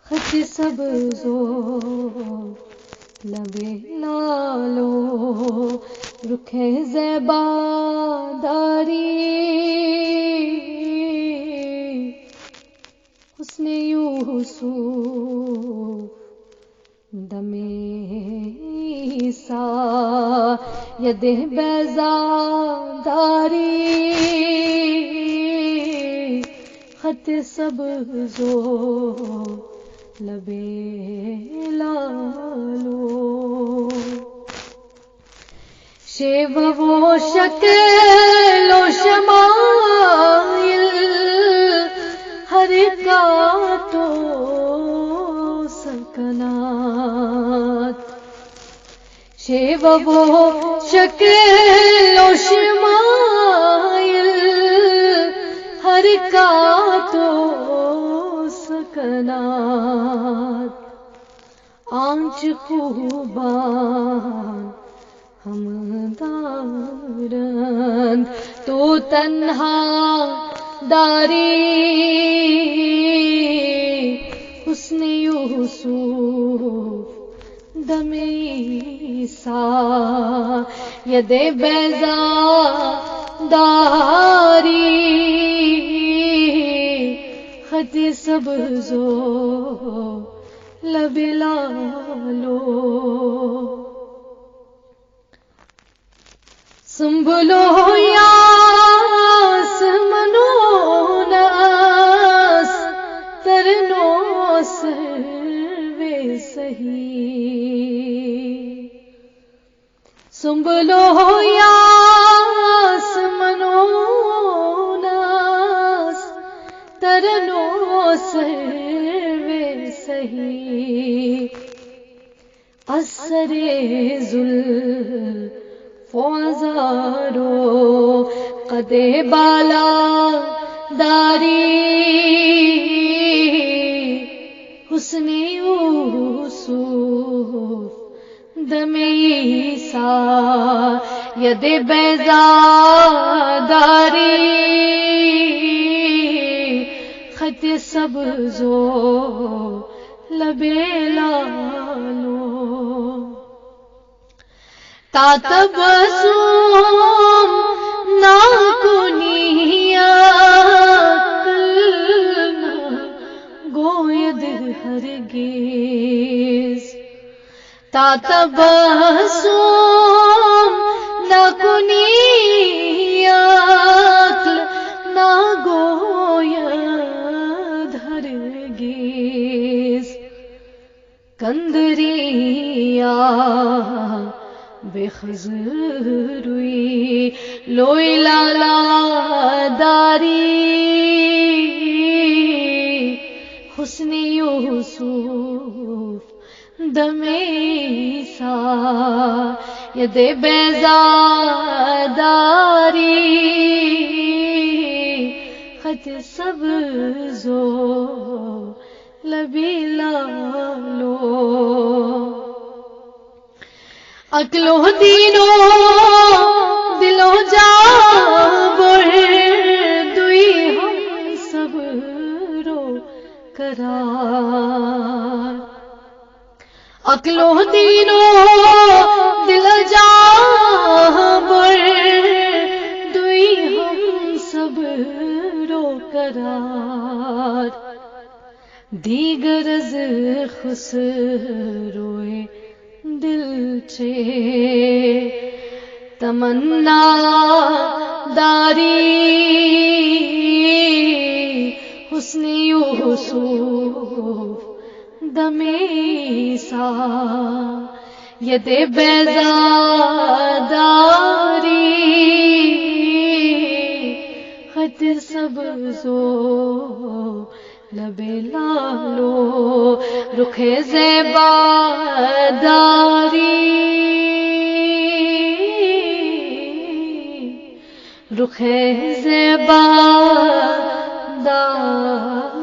خط سبز و لب لالو رخ زیبا داری حسن یوسف دم عیسیٰ ید بیضاداری خط سبز و لب لالو شیب و شکل و شمائل حرکات و سکنات شیب و شکل و شمائل حرکات و سکنات آنچ خوبان ہم دارند تو تنہا داری حسن یوسف دم عیسیٰ ید بیضاداری خط سبز و لب لالو سنبلو یاس منونس ترنو سروے سہی سنبلو یاس منونس ترنو سروے سہی اثر فوزارو قد بالا داری حسن یوسف دم عیسیٰ ید بیضاداری خط سبز و لب لالو تبسم نہ کنی عقل گوید ہرگز تبسم نہ کنی عقل نہ گوید ہرگز کندریا بے خضروی لوئی لالا داری حسن یوسف دم عیسیٰ ید بیضاداری خط سبز و لب لالو عقل و دین و دل و جان بردوئی ہم سب رو قرار عقل و دین و دل و جان بردوئی ہم سب رو قرار دیگر از خسروئے دل چے تمنا داری حسن یوسف دم عیسیٰ ید بیضاداری خط سبز و لب لالو رخ زیبا داری رخ زیبا داری